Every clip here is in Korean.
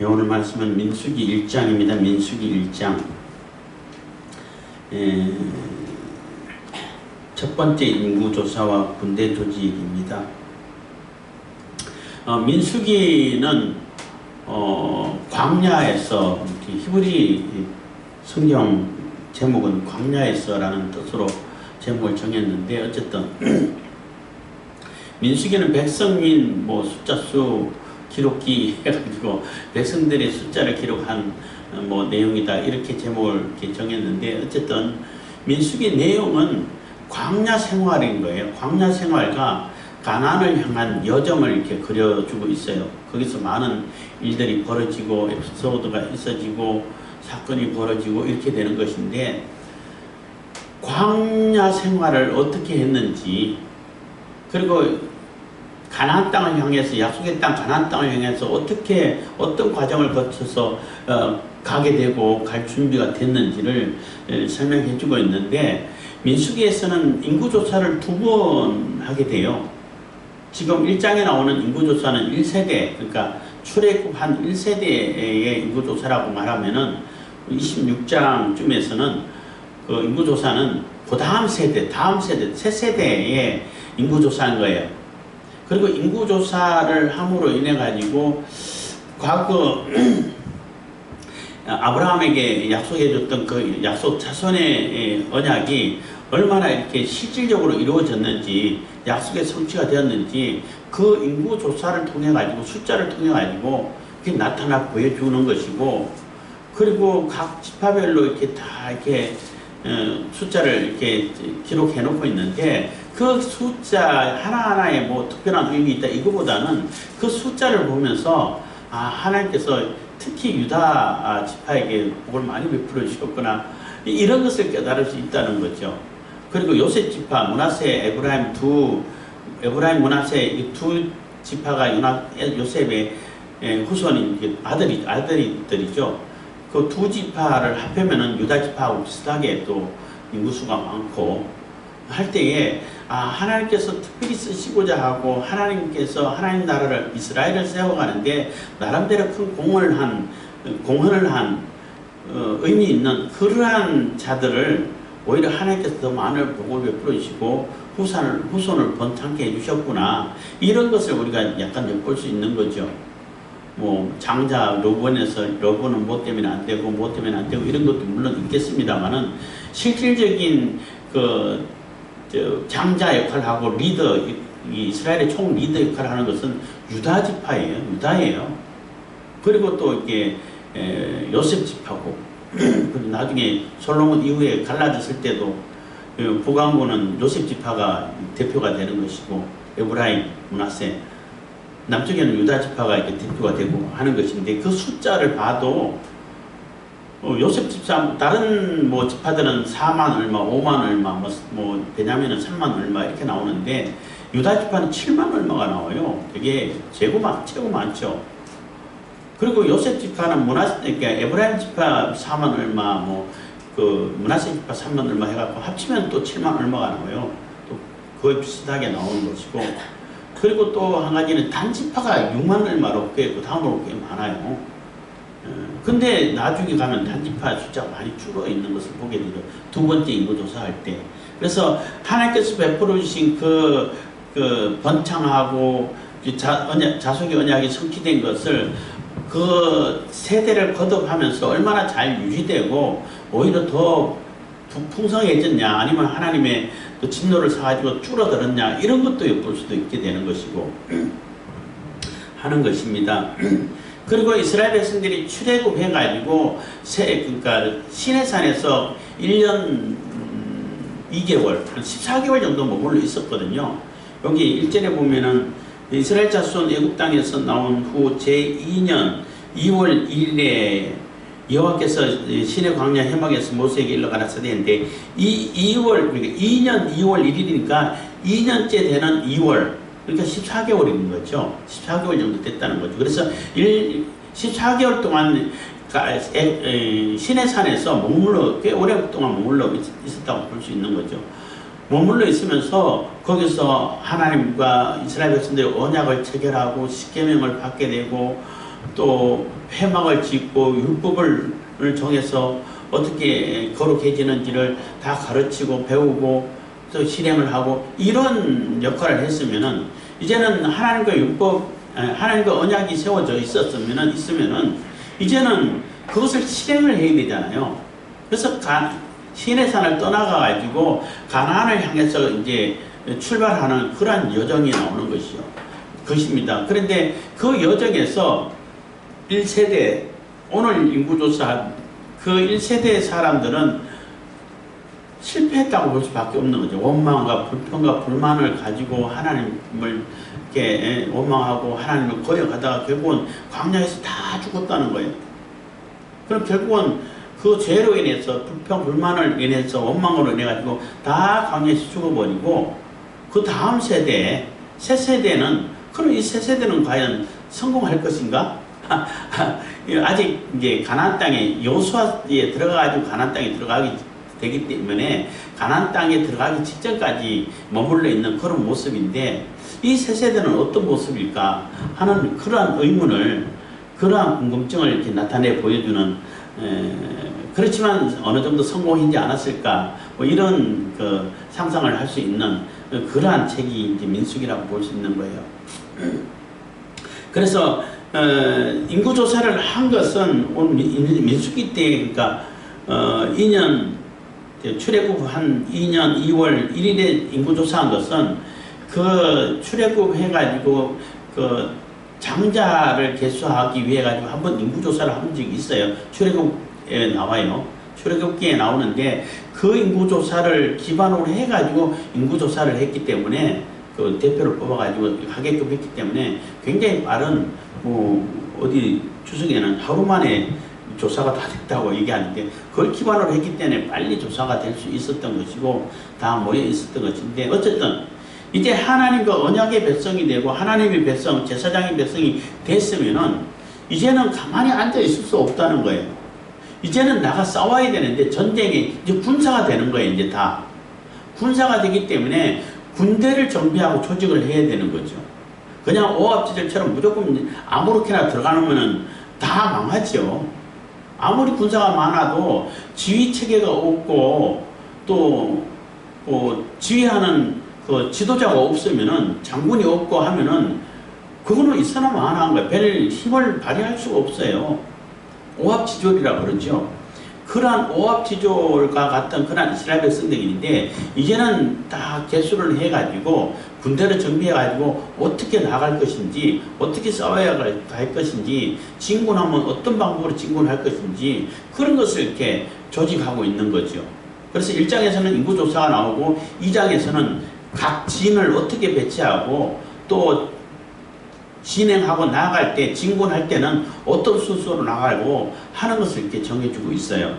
오늘 말씀은 민수기 1장입니다. 민수기 1장. 첫 번째 인구조사와 군대 조직입니다. 민수기는 광야에서, 히브리 성경 제목은 광야에서라는 뜻으로 제목을 정했는데, 어쨌든 민수기는 백성민 숫자수 기록기 해가지고 백성들의 숫자를 기록한 내용이다, 이렇게 제목을 이렇게 정했는데, 어쨌든 민수기 내용은 광야 생활인 거예요. 광야 생활과 가나안을 향한 여정을 이렇게 그려주고 있어요. 거기서 많은 일들이 벌어지고 에피소드가 있어지고 사건이 벌어지고 이렇게 되는 것인데, 광야 생활을 어떻게 했는지, 그리고 가나안 땅을 향해서, 약속의 땅 가나안 땅을 향해서 어떤 과정을 거쳐서 가게 되고 갈 준비가 됐는지를 설명해 주고 있는데, 민수기에서는 인구조사를 2번 하게 돼요. 지금 1장에 나오는 인구조사는 1세대, 그러니까 출애굽 한 1세대의 인구조사라고 말하면은 26장쯤에서는 그 인구조사는 그 다음 세대, 새 세대의 인구조사인 거예요. 그리고 인구조사를 함으로 인해 가지고 과거 아브라함에게 약속해줬던 그 약속 자손의 언약이 얼마나 이렇게 실질적으로 이루어졌는지, 약속의 성취가 되었는지, 그 인구조사를 통해 가지고, 숫자를 통해 가지고 그게 나타나 보여주는 것이고, 그리고 각 지파별로 이렇게 다 이렇게 숫자를 이렇게 기록해 놓고 있는데, 그 숫자 하나하나에 특별한 의미 있다 이거보다는 그 숫자를 보면서 하나님께서 특히 유다 지파에게 복을 많이 베풀어 주셨구나, 이런 것을 깨달을 수 있다는 거죠. 그리고 요셉 지파, 므낫세, 에브라임, 므낫세 이 두 지파가 요셉의 후손인 아들이들이죠. 그 두 지파를 합하면은 유다 지파하고 비슷하게 또 인구수가 많고 할 때에 하나님께서 특별히 쓰시고자 하고, 하나님께서 하나님 나라를, 이스라엘을 세워가는데 나름대로 큰 공헌을 한 의미 있는 그러한 자들을 오히려 하나님께서 더 많은 복을 베풀어 주시고 후손을 번창케 해주셨구나, 이런 것을 우리가 약간 엿볼 수 있는 거죠. 장자 러본은 뭐 때문에 안 되고 이런 것도 물론 있겠습니다만은, 실질적인 장자 역할을 하고 이스라엘의 총 리더 역할을 하는 것은 유다 지파예요. 유다예요. 그리고 또 이게 요셉 지파고, 그리고 나중에 솔로몬 이후에 갈라졌을 때도 북왕국은 요셉 지파가 대표가 되는 것이고, 에브라임, 므낫세, 남쪽에는 유다 지파가 이렇게 대표가 되고 하는 것인데, 그 숫자를 봐도 요셉 집사, 다른 지파들은 4만 얼마, 5만 얼마, 베냐민은 3만 얼마 이렇게 나오는데, 유다 지파는 7만 얼마가 나와요. 되게 최고 많죠. 그리고 요셉 지파는 그러니까 에브라임 지파 4만 얼마, 므낫세 지파 3만 얼마 해갖고 합치면 또 7만 얼마가 나와요. 또 거의 비슷하게 나오는 것이고, 그리고 또 한 가지는 단 지파가 6만 얼마로 그 다음으로 꽤 많아요. 근데 나중에 가면 단지파 숫자가 많이 줄어 있는 것을 보게 되죠. 2번째 인구조사할 때. 그래서 하나님께서 베풀어 주신 그 번창하고 자속의 언약이 성취된 것을 그 세대를 거듭하면서 얼마나 잘 유지되고 오히려 더 풍성해졌냐, 아니면 하나님의 그 진노를 사가지고 줄어들었냐, 이런 것도 엿볼 수도 있게 되는 것이고 하는 것입니다. 그리고 이스라엘 백성들이 출애굽해가지고 그러니까 시내산에서 1년 2개월, 한 14개월 정도 머물러 있었거든요. 여기 1절에 보면은 이스라엘 자손 애굽 땅에서 나온 후 제2년 2월 1일에 여호와께서 시내 광야 해막에서 모세에게 일러 가라사대인데, 이 2월, 그러니까 2년 2월 1일이니까 2년째 되는 2월, 그러니까 14개월인 거죠. 14개월 정도 됐다는 거죠. 그래서 14개월 동안 시내산에서 꽤 오랫동안 머물러 있었다고 볼 수 있는 거죠. 머물러 있으면서 거기서 하나님과 이스라엘 백성들의 언약을 체결하고 십계명을 받게 되고, 또 회막을 짓고 율법을 정해서 어떻게 거룩해지는지를 다 가르치고 배우고 또 실행을 하고 이런 역할을 했으면은 이제는 하나님과 율법, 하나님과 언약이 세워져 있으면은 이제는 그것을 실행을 해야 되잖아요. 그래서 시내 산을 떠나가 가지고 가나안을 향해서 이제 출발하는 그러한 여정이 나오는 것입니다. 그런데 그 여정에서 1세대 오늘 인구조사 그 1세대 사람들은 실패했다고 볼 수밖에 없는 거죠. 원망과 불평과 불만을 가지고 하나님을 이렇게 원망하고 하나님을 거역하다가 결국은 광야에서 다 죽었다는 거예요. 그럼 결국은 그 죄로 인해서 불평 불만을 인해서 원망으로 인해 가지고 다 광야에서 죽어버리고 그 다음 세대 새 세대는 그럼 이 새 세대는 과연 성공할 것인가? 아직 이제 가나안 땅에 여호수아에 들어가가지고 가나안 땅에 들어가기 되기 때문에 가나안 땅에 들어가기 직전까지 머물러 있는 그런 모습인데 이 새 세대는 어떤 모습일까 하는 그러한 의문을 그러한 궁금증을 이렇게 나타내 보여주는 그렇지만 어느 정도 성공하지 않았을까 뭐 이런 그 상상을 할 수 있는 그러한 책이 이제 민수기라고 볼 수 있는 거예요. 그래서 인구조사를 한 것은 오늘 민수기 때 그러니까 2년 출애굽 한 2년 2월 1일에 인구조사한 것은 그 출애굽 해가지고 그 장자를 개수하기 위해 가지고 한번 인구조사를 한 적이 있어요. 출애굽에 나와요. 출애굽기에 나오는데 그 인구조사를 기반으로 해가지고 인구조사를 했기 때문에 그 대표를 뽑아가지고 하게끔 했기 때문에 굉장히 빠른 어디 추석에는 하루 만에 조사가 다 됐다고 얘기하는데 그걸 기반으로 했기 때문에 빨리 조사가 될 수 있었던 것이고 다 모여 있었던 것인데 어쨌든 이제 하나님과 언약의 백성이 되고 하나님의 백성, 제사장의 백성이 됐으면은 이제는 가만히 앉아 있을 수 없다는 거예요. 이제는 나가 싸워야 되는데 전쟁이 이제 군사가 되는 거예요. 이제 다 군사가 되기 때문에 군대를 정비하고 조직을 해야 되는 거죠. 그냥 오합지졸처럼 무조건 아무렇게나 들어가면은 다 망하죠. 아무리 군사가 많아도 지휘 체계가 없고 또 지휘하는 그 지도자가 없으면은 장군이 없고 하면은 그거는 있어나 마나한 거예요. 별 힘을 발휘할 수가 없어요. 오합지졸이라 그러죠. 그러한 오합지졸과 같은 그러한 이스라엘 백성들인데 이제는 다 개수를 해가지고 군대를 정비해가지고 어떻게 나갈 것인지 어떻게 싸워야 할 것인지 진군하면 어떤 방법으로 진군할 것인지 그런 것을 이렇게 조직하고 있는 거죠. 그래서 1장에서는 인구조사가 나오고 2장에서는 각 진을 어떻게 배치하고 또 진행하고 나아갈 때 진군할 때는 어떤 순서로 나가고 하는 것을 이렇게 정해주고 있어요.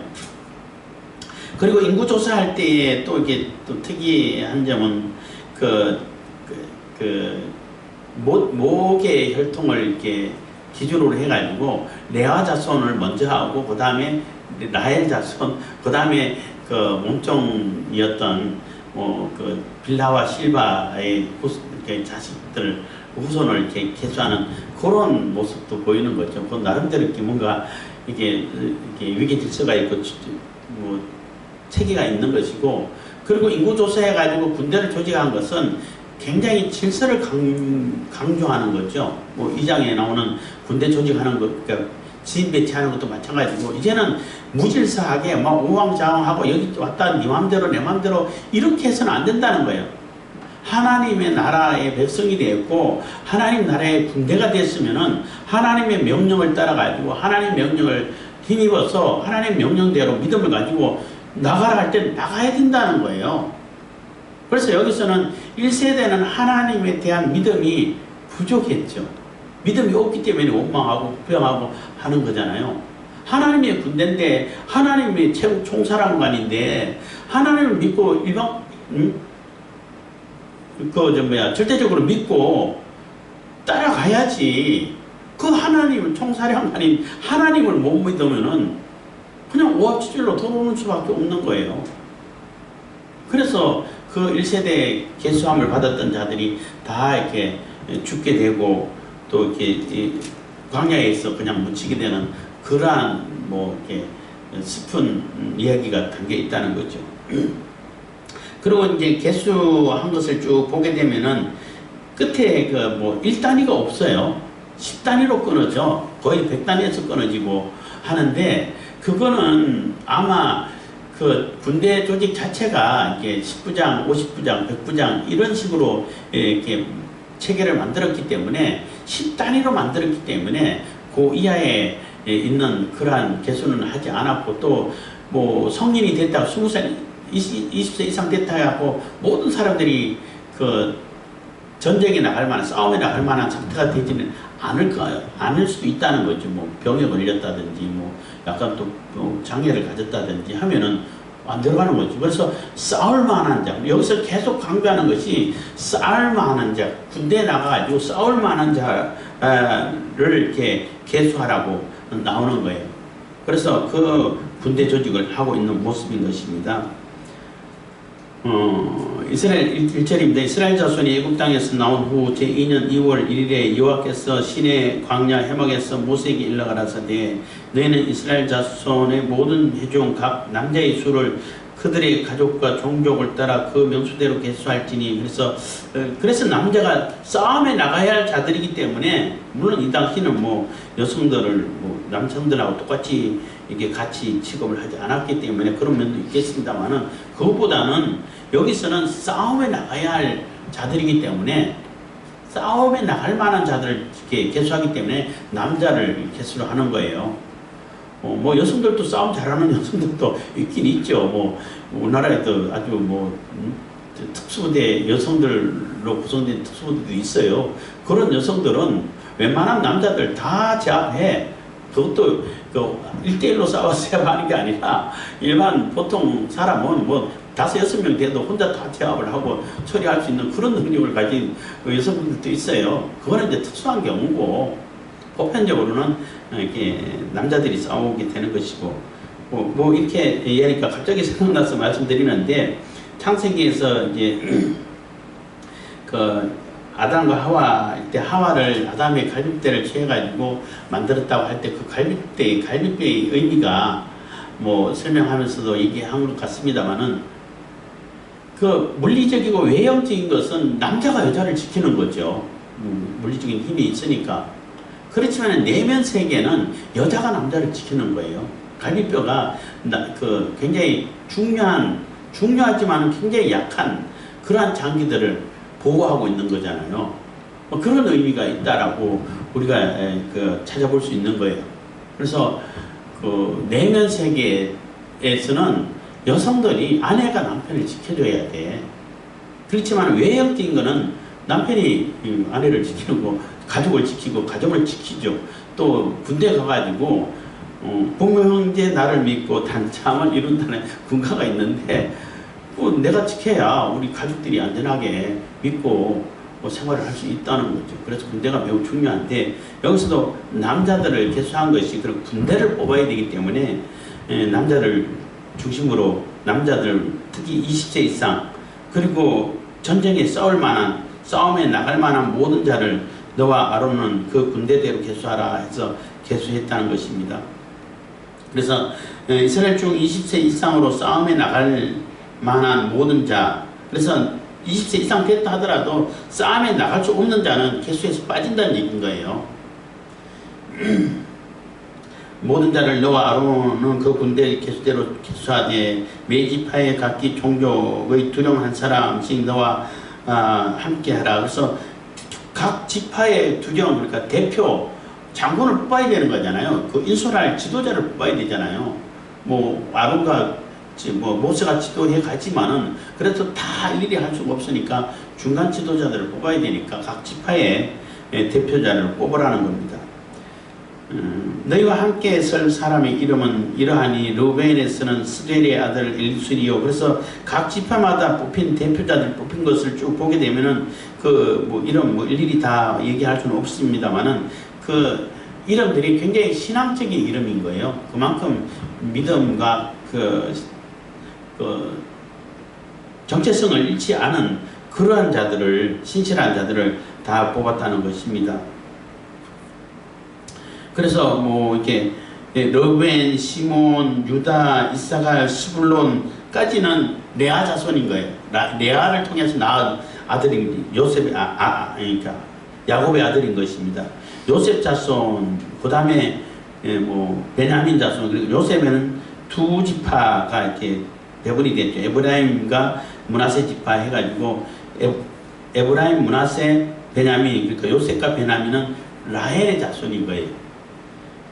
그리고 인구조사할 때에 또 이게 또 특이한 점은 목의 혈통을 이렇게 기준으로 해가지고 레아 자손을 먼저 하고 그 다음에 라헬 자손, 그 다음에 그 몸종이었던 그 빌하와 실바의 자식들 후손을 이렇게 개수하는 그런 모습도 보이는 거죠. 그 나름대로 이렇게 뭔가 이게 위계 질서가 있고 체계가 있는 것이고 그리고 인구조사해가지고 군대를 조직한 것은 굉장히 질서를 강조하는 거죠. 뭐 2장에 나오는 군대 조직하는 것, 그러니까 지인 배치하는 것도 마찬가지고 이제는 무질서하게 막 우왕좌왕하고 여기 왔다 네 맘대로 내 맘대로 이렇게 해서는 안 된다는 거예요. 하나님의 나라의 백성이 되었고 하나님 나라의 군대가 됐으면은 하나님의 명령을 따라가지고 하나님 명령을 힘입어서 하나님 명령대로 믿음을 가지고 나가라 할 때 나가야 된다는 거예요. 그래서 여기서는 1세대는 하나님에 대한 믿음이 부족했죠. 믿음이 없기 때문에 원망하고 불평하고 하는 거잖아요. 하나님의 군대인데 하나님의 최고 총사령관인데 하나님을 믿고 절대적으로 믿고 따라가야지. 그 하나님을 총사령관인 하나님을 못 믿으면은 그냥 오합지졸로 돌아오는 수밖에 없는 거예요. 그래서 그 1세대 개수함을 받았던 자들이 다 이렇게 죽게 되고 또 이렇게 광야에서 그냥 묻히게 되는 그러한 뭐 이렇게 슬픈 이야기가 담겨 있다는 거죠. 그리고 이제 개수한 것을 쭉 보게 되면은 끝에 그 뭐 1단위가 없어요. 10단위로 끊어져. 거의 100단위에서 끊어지고 하는데, 그거는 아마 그 군대 조직 자체가 이게 10부장, 50부장, 100부장 이런 식으로 이렇게 체계를 만들었기 때문에 10단위로 만들었기 때문에 그 이하에 있는 그러한 개수는 하지 않았고, 또 뭐 성인이 됐다고 20살, 20세 이상 됐다 하고 모든 사람들이 그 전쟁에 나갈 만한, 싸움에 나갈 만한 상태가 되지는 않을 수도 있다는 거죠. 뭐 병에 걸렸다든지 뭐 약간 또 장애를 가졌다든지 하면은 안 들어가는 거죠. 그래서 싸울 만한 자, 여기서 계속 강조하는 것이 싸울 만한 자, 군대에 나가가지고 싸울 만한 자를 이렇게 개수하라고 나오는 거예요. 그래서 그 군대 조직을 하고 있는 모습인 것입니다. 이스라엘 1절입니다. 이스라엘 자손이 애굽 땅에서 나온 후 제2년 2월 1일에 여호와께서 시내 광야 해막에서 모세에게 일러가라사대, 너희는 이스라엘 자손의 모든 회중 각 남자의 수를 그들의 가족과 종족을 따라 그 명수대로 개수할지니. 그래서 남자가 싸움에 나가야 할 자들이기 때문에, 물론 이 당시는 뭐 여성들을 뭐 남성들하고 똑같이 이게 같이 취급을 하지 않았기 때문에 그런 면도 있겠습니다만은, 그것보다는 여기서는 싸움에 나가야 할 자들이기 때문에, 싸움에 나갈 만한 자들을 이렇게 개수하기 때문에 남자를 개수를 하는 거예요. 뭐 여성들도 싸움 잘하는 여성들도 있긴 있죠. 뭐 우리나라에도 아주 뭐 특수부대 여성들로 구성된 특수부대도 있어요. 그런 여성들은 웬만한 남자들 다 제압해. 그것도 그 1대1로 싸워서 제압하는 게 아니라, 일반 보통 사람은 뭐 5, 6명 돼도 혼자 다 제압을 하고 처리할 수 있는 그런 능력을 가진 여성분들도 있어요. 그거는 이제 특수한 경우고, 보편적으로는 이렇게 남자들이 싸우게 되는 것이고, 뭐 이렇게 얘기하니까 갑자기 생각나서 말씀드리는데, 창세기에서 이제 그 아담과 하와 때 하와를 아담의 갈빗대를 취해가지고 만들었다고 할 때, 그 갈빗대의 의미가 뭐 설명하면서도 얘기한 것 같습니다만은, 그 물리적이고 외형적인 것은 남자가 여자를 지키는 거죠. 물리적인 힘이 있으니까. 그렇지만 내면 세계는 여자가 남자를 지키는 거예요. 갈비뼈가 그 굉장히 중요하지만 굉장히 약한 그러한 장기들을 보호하고 있는 거잖아요. 그런 의미가 있다라고 우리가 그 찾아볼 수 있는 거예요. 그래서 그 내면 세계에서는 여성들이 아내가 남편을 지켜줘야 돼. 그렇지만 외형적인 거는 남편이 아내를 지키는 거, 가족을 지키고 가정을 지키죠. 또 군대 가가지고 부모 형제 나를 믿고 단참을 이룬다는 군가가 있는데, 내가 지켜야 우리 가족들이 안전하게 믿고 생활을 할 수 있다는 거죠. 그래서 군대가 매우 중요한데, 여기서도 남자들을 개수한 것이, 그리고 군대를 뽑아야 되기 때문에 남자를 중심으로, 남자들 특히 20세 이상, 그리고 전쟁에 싸움에 나갈 만한 모든 자를 너와 아론은 그 군대대로 개수하라 해서 개수했다는 것입니다. 그래서 이스라엘 중 20세 이상으로 싸움에 나갈 만한 모든 자, 그래서 20세 이상 됐다 하더라도 싸움에 나갈 수 없는 자는 개수에서 빠진다는 얘기인 거예요. 모든 자를 너와 아론은 그 군대 개수대로 개수하되, 매 지파의 각기 종족의 두령 한 사람씩 너와 함께 하라. 그래서 각 지파의 두령, 그러니까 대표 장군을 뽑아야 되는 거잖아요. 그 인솔할 지도자를 뽑아야 되잖아요. 뭐 아론과 뭐 모세가 지도해 가지만은 그래도 다 일일이 할 수가 없으니까 중간 지도자들을 뽑아야 되니까 각 지파의 대표자를 뽑으라는 겁니다. 너희와 함께 설 사람의 이름은 이러하니, 르우벤에서는 스델의 아들 엘리술이요. 그래서 각 지파마다 뽑힌 대표자들 뽑힌 것을 쭉 보게 되면은 그 뭐 이름 뭐 일일이 다 얘기할 수는 없습니다만은, 그 이름들이 굉장히 신앙적인 이름인 거예요. 그만큼 믿음과 그 정체성을 잃지 않은 그러한 자들을, 신실한 자들을 다 뽑았다는 것입니다. 그래서 뭐 이렇게 르벤, 시몬, 유다, 이사갈, 스불론까지는 레아 자손인 거예요. 레아를 통해서 낳은 아들인 요셉의 그러니까 야곱의 아들인 것입니다. 요셉 자손, 그 다음에 뭐 베냐민 자손, 그리고 요셉에는 두 지파가 이렇게 배분이 됐죠. 에브라임과 므낫세 지파 해가지고 에브라임, 므낫세, 베냐민, 그러니까 요셉과 베냐민은 라헬의 자손인 거예요.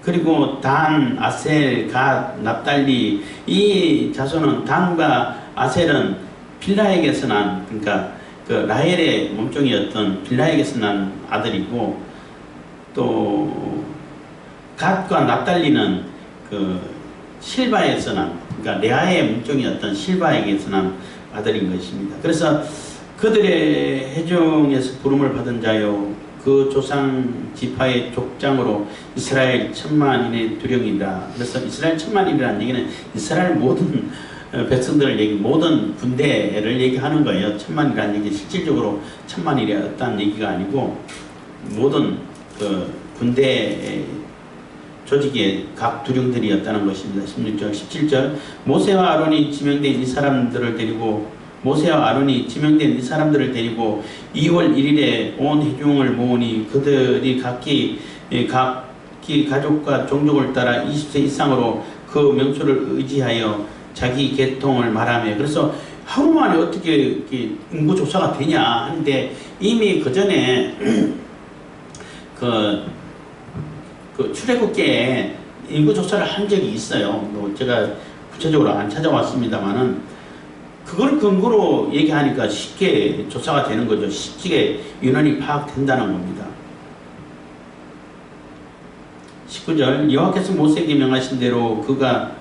그리고 단, 아셀, 갓, 납달리 이 자손은 단과 아셀은 빌라에게서 난, 그러니까 그 라헬의 몸종이었던 빌라에게서 난 아들이고, 또 갓과 납달리는 그 실바에서 난, 그러니까 레아의 몸종이었던 실바에게서 난 아들인 것입니다. 그래서 그들의 회중에서 부름을 받은 자요, 그 조상 지파의 족장으로 이스라엘 천만인의 두령이다. 그래서 이스라엘 천만인이라는 얘기는 이스라엘 모든 백성들을 모든 군대를 얘기하는 거예요. 천만이라는 얘기 실질적으로 천만이었다는 얘기가 아니고 모든 그 군대 조직의 각 두령들이었다는 것입니다. 16절, 17절 모세와 아론이 지명된 이 사람들을 데리고 모세와 아론이 지명된 이 사람들을 데리고 2월 1일에 온 회중을 모으니 그들이 각기 가족과 종족을 따라 20세 이상으로 그 명수를 의지하여 자기 계통을 말하며, 그래서 하루 만에 어떻게 인구 조사가 되냐 하는데 이미 그 전에 그 출애굽기에 인구 조사를 한 적이 있어요. 뭐 제가 구체적으로 안 찾아왔습니다만은 그걸 근거로 얘기하니까 쉽게 조사가 되는 거죠. 쉽게 인원이 파악된다는 겁니다. 19절 여호와께서 모세에게 명하신 대로 그가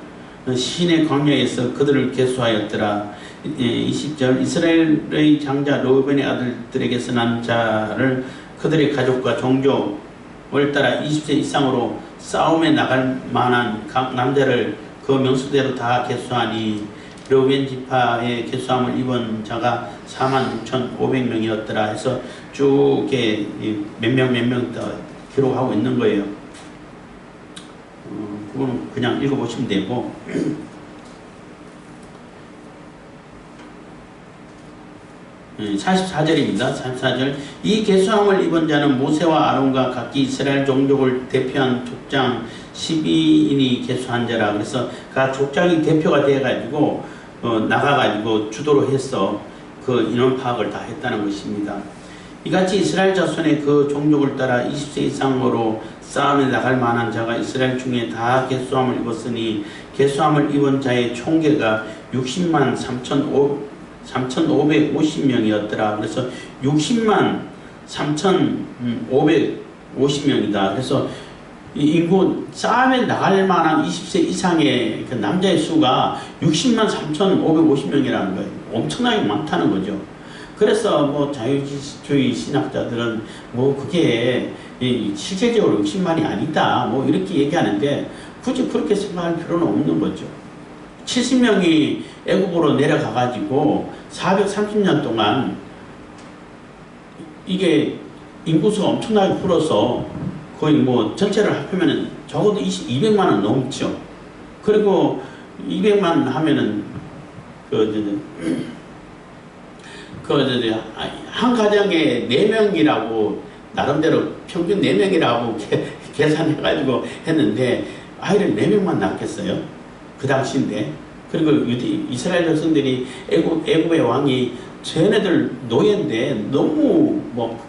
시내 광야에서 그들을 계수하였더라. 20절 이스라엘의 장자 르우벤의 아들들에게서 난 자를 그들의 가족과 종족을 따라 20세 이상으로 싸움에 나갈 만한 각 남자를 그 명수대로 다 계수하니 르우벤 지파의 계수함을 입은 자가 46,500명이었더라 해서 쭉 이렇게 몇 명 더 기록하고 있는 거예요. 그거는 그냥 읽어보시면 되고 44절입니다. 44절 이 계수함을 입은 자는 모세와 아론과 각기 이스라엘 종족을 대표한 족장 12인이 계수한 자라. 그래서 각 족장이 대표가 돼가지고 나가가지고 주도를 해서 그 인원 파악을 다 했다는 것입니다. 이같이 이스라엘 자손의 그 종족을 따라 20세 이상으로 싸움에 나갈 만한 자가 이스라엘 중에 다 계수함을 입었으니 계수함을 입은 자의 총계가 60만 3,550명이었더라. 그래서 60만 3,550명이다. 그래서 이 인구 싸움에 나갈 만한 20세 이상의 그 남자의 수가 60만 3,550명이라는 거예요. 엄청나게 많다는 거죠. 그래서 뭐 자유주의 신학자들은 뭐 그게 실제적으로 60만이 아니다 뭐 이렇게 얘기하는데 굳이 그렇게 생각할 필요는 없는 거죠. 70명이 애국으로 내려가 가지고 430년 동안 이게 인구수가 엄청나게 불어서 거의 뭐 전체를 합하면은 적어도 200만은 넘죠. 그리고 200만 하면은 한 가정에 4명이라고 나름대로 평균 4명이라고 계산해가지고 했는데 아이를 4명만 낳겠어요. 그 당시인데. 그리고 이스라엘 백성들이 애굽의 왕이 쟤네들 노예인데 너무 뭐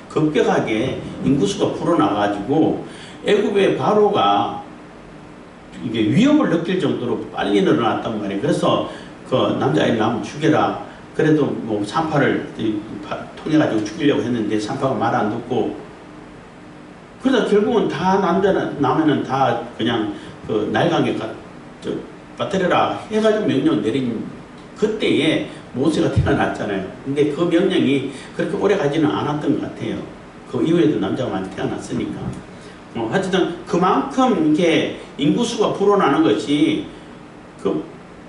급격하게 인구수가 불어나가지고 애굽의 바로가 이게 위협을 느낄 정도로 빨리 늘어났단 말이에요. 그래서 그 남자아이를 낳으면 죽여라. 그래도 뭐 산파를 통해가지고 죽이려고 했는데 산파가 말 안 듣고 그러다 결국은 다 남자 나면은 다 그냥 그 날강에 빠뜨려라 해가지고 명령 내린 그때에 모세가 태어났잖아요. 근데 그 명령이 그렇게 오래 가지는 않았던 것 같아요. 그 이후에도 남자가 많이 태어났으니까. 하여튼 그만큼 이게 인구수가 불어나는 것이 그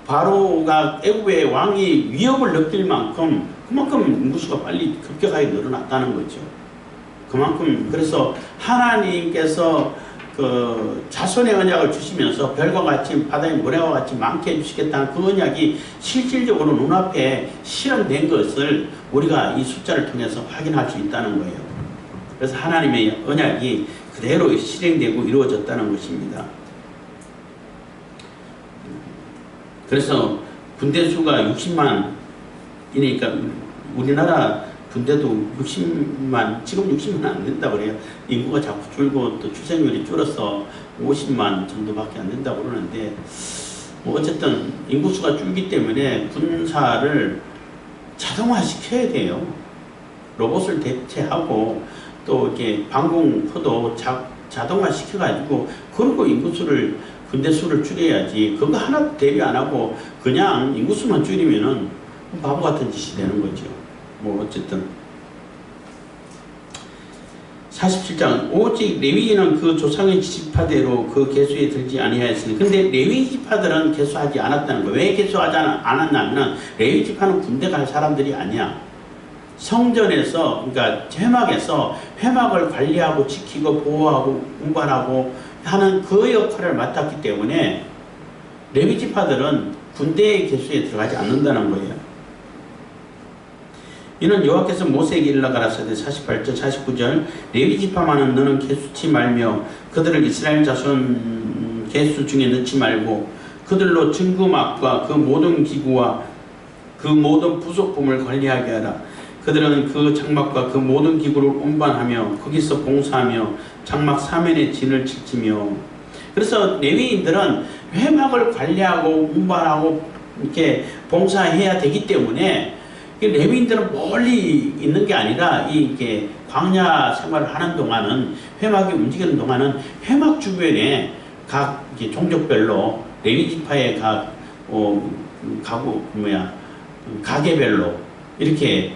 바로가 애굽의 왕이 위협을 느낄 만큼 그만큼 인구수가 빨리 급격하게 늘어났다는 거죠. 그만큼 그래서 하나님께서 그 자손의 언약을 주시면서 별과 같이 바다의 모래와 같이 많게 해주시겠다는 그 언약이 실질적으로 눈앞에 실현된 것을 우리가 이 숫자를 통해서 확인할 수 있다는 거예요. 그래서 하나님의 언약이 그대로 실행되고 이루어졌다는 것입니다. 그래서 군대 수가 60만이니까 우리나라 군대도 60만, 지금 60만 안 된다고 그래요. 인구가 자꾸 줄고 또 출생률이 줄어서 50만 정도밖에 안 된다고 그러는데, 뭐 어쨌든 인구수가 줄기 때문에 군사를 자동화시켜야 돼요. 로봇을 대체하고 또 이렇게 방공포도 자동화시켜가지고 그리고 인구수를 군대 수를 줄여야지. 그거 하나도 대비 안 하고 그냥 인구수만 줄이면은 바보 같은 짓이 되는 거죠. 뭐 어쨌든 47장 오직 레위인은 그 조상의 지파대로 그 계수에 들지 아니하였으니. 근데 레위 지파들은 계수하지 않았다는 거예요. 왜 계수하지 않았냐면 레위 지파는 군대 갈 사람들이 아니야. 성전에서, 그러니까 회막에서 회막을 관리하고 지키고 보호하고 운반하고 하는 그 역할을 맡았기 때문에 레위 지파들은 군대의 계수에 들어가지 않는다는 거예요. 이는 여호와께서 모세에게 일러 가라사대 48절 49절 레위 지파만은 너는 계수치 말며 그들을 이스라엘 자손 계수 중에 넣지 말고 그들로 증거막과 그 모든 기구와 그 모든 부속품을 관리하게 하라. 그들은 그 장막과 그 모든 기구를 운반하며 거기서 봉사하며 장막 사면에 진을 지키며. 그래서 레위인들은 회막을 관리하고 운반하고 이렇게 봉사해야 되기 때문에 레위인들은 멀리 있는 게 아니라 이게 광야 생활을 하는 동안은 회막이 움직이는 동안은 회막 주변에 각 종족별로 레위 지파의 각 가게별로 이렇게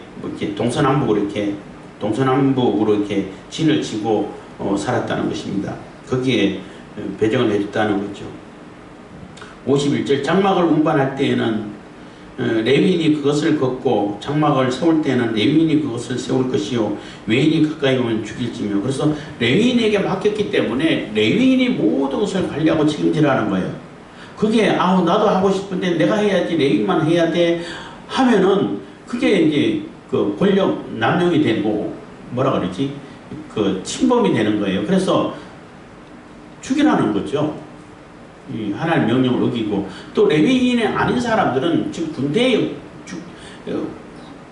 동서남북으로 이렇게 진을 치고 살았다는 것입니다. 거기에 배정을 해줬다는 거죠. 51절 장막을 운반할 때에는 레위인이 그것을 걷고 장막을 세울 때는 레위인이 그것을 세울 것이요 외인이 가까이 오면 죽일지며. 그래서 레위인에게 맡겼기 때문에 레위인이 모든 것을 관리하고 책임지라는 거예요. 그게 나도 하고 싶은데 내가 해야지, 레위인만 해야 돼 하면은 그게 이제 그 권력 남용이 되고 뭐라 그러지? 그 침범이 되는 거예요. 그래서 죽이라는 거죠. 하나님의 명령을 어기고. 또 레위인이 아닌 사람들은 지금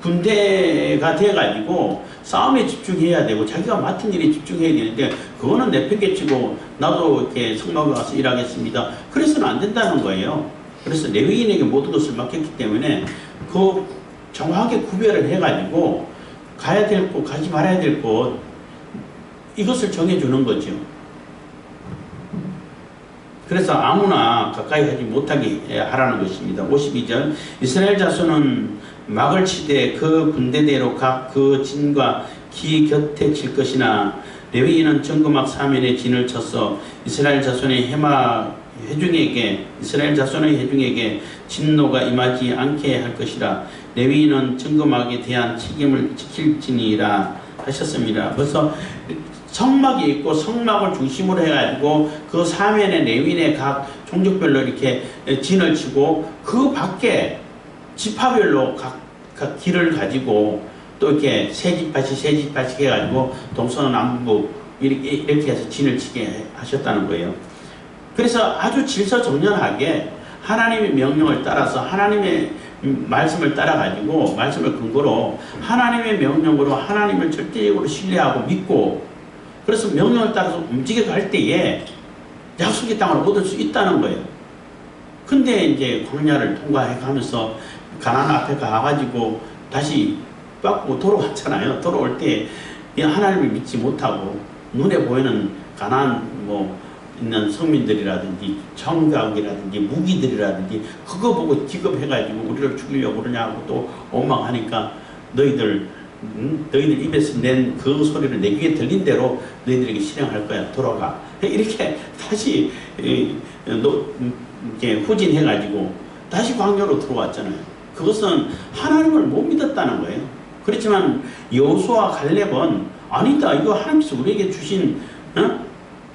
군대가 돼가지고 싸움에 집중해야 되고 자기가 맡은 일에 집중해야 되는데 그거는 내팽개치고 나도 이렇게 성막에 와서 일하겠습니다. 그래서는 안 된다는 거예요. 그래서 레위인에게 모든 것을 맡겼기 때문에 그 정확하게 구별을 해가지고 가야 될 곳, 가지 말아야 될 곳 이것을 정해주는 거죠. 그래서 아무나 가까이 하지 못하게 하라는 것입니다. 52절 이스라엘 자손은 막을 치되 그 군대대로 각 그 진과 기 곁에 칠 것이나 레위인은 정거막 사면에 진을 쳐서 이스라엘 자손의 회중에게 진노가 임하지 않게 할 것이라. 레위인은 정거막에 대한 책임을 지킬지니라 하셨습니다. 그래서 성막이 있고 성막을 중심으로 해가지고 그 사면에 레위인의 각 종족별로 이렇게 진을 치고 그 밖에 지파별로 각 길을 가지고 또 이렇게 세 집파씩 해가지고 동서남북 이렇게 해서 진을 치게 하셨다는 거예요. 그래서 아주 질서정연하게 하나님의 명령을 따라서 하나님의 말씀을 따라가지고 말씀을 근거로 하나님의 명령으로 하나님을 절대적으로 신뢰하고 믿고 그래서 명령을 따라서 움직여 갈 때에 약속의 땅을 얻을 수 있다는 거예요. 근데 이제 광야를 통과해 가면서 가나안 앞에 가가지고 다시 빠꾸고 돌아왔잖아요. 돌아올 때 하나님을 믿지 못하고 눈에 보이는 가나안 있는 성민들이라든지 청각이라든지 무기들이라든지 그거 보고 기겁해가지고 우리를 죽이려고 그러냐고 또 원망하니까 너희들 입에서 낸 그 소리를 내 귀에 들린 대로 너희들에게 실행할 거야. 돌아가. 이렇게 다시 이렇게 후진해가지고 다시 광야로 들어왔잖아요. 그것은 하나님을 못 믿었다는 거예요. 그렇지만 여호수아와 갈렙은 아니다. 이거 하나님께서 우리에게 주신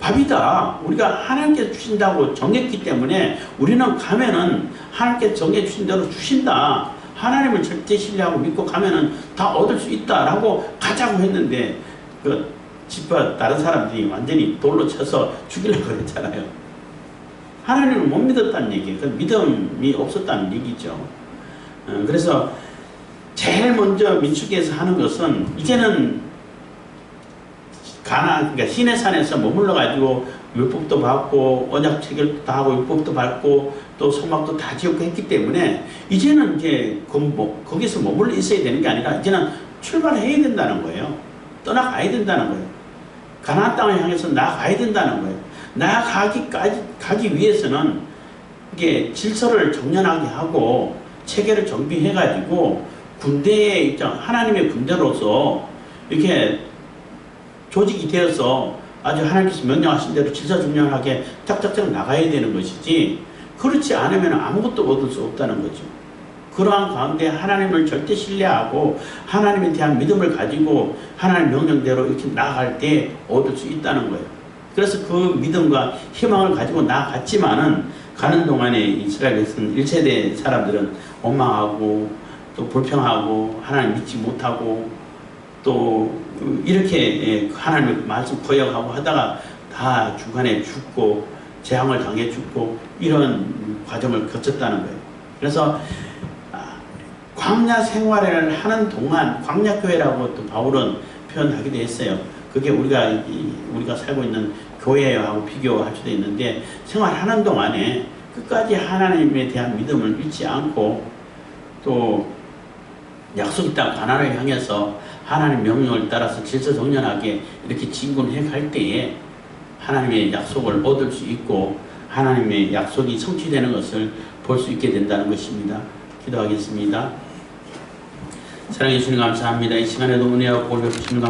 밥이다. 우리가 하나님께서 주신다고 정했기 때문에 우리는 가면은 하나님께서 정해 주신 대로 주신다. 하나님을 절대 신뢰하고 믿고 가면은 다 얻을 수 있다라고 가자고 했는데 그 집과 다른 사람들이 완전히 돌로 쳐서 죽이려고 그랬잖아요. 하나님을 못 믿었다는 얘기예요. 그 믿음이 없었다는 얘기죠. 그래서 제일 먼저 민수기에서 하는 것은 이제는 그러니까 시내산에서 머물러 가지고 율법도 받고 언약 체결도 다 하고 율법도 받고 또 성막도 다 지었고 했기 때문에 이제는 이제 거기서 머물러 있어야 되는 게 아니라 이제는 출발해야 된다는 거예요. 떠나가야 된다는 거예요. 가나안 땅을 향해서 나아가야 된다는 거예요. 나아가기 위해서는 이게 질서를 정연하게 하고 체계를 정비해 가지고 군대의 입장, 하나님의 군대로서 이렇게 조직이 되어서 아주 하나님께서 명령하신 대로 질서정연하게 짝짝짝 나가야 되는 것이지, 그렇지 않으면 아무것도 얻을 수 없다는 거죠. 그러한 가운데 하나님을 절대 신뢰하고 하나님에 대한 믿음을 가지고 하나님 명령대로 이렇게 나아갈 때 얻을 수 있다는 거예요. 그래서 그 믿음과 희망을 가지고 나아갔지만은 가는 동안에 이스라엘 백성 1세대 사람들은 원망하고 또 불평하고 하나님 믿지 못하고 또 이렇게 하나님의 말씀 거역하고 하다가 다 중간에 죽고 재앙을 당해 죽고 이런 과정을 거쳤다는 거예요. 그래서 광야 생활을 하는 동안 광야교회라고 또 바울은 표현하기도 했어요. 그게 우리가 살고 있는 교회하고 비교할 수도 있는데, 생활하는 동안에 끝까지 하나님에 대한 믿음을 잃지 않고 또 약속의 땅 가나안을 향해서 하나님의 명령을 따라서 질서정연하게 이렇게 진군해 갈 때에 하나님의 약속을 얻을 수 있고 하나님의 약속이 성취되는 것을 볼 수 있게 된다는 것입니다. 기도하겠습니다. 사랑해 주님 감사합니다. 이 시간에도 은혜와 복을 베푸시는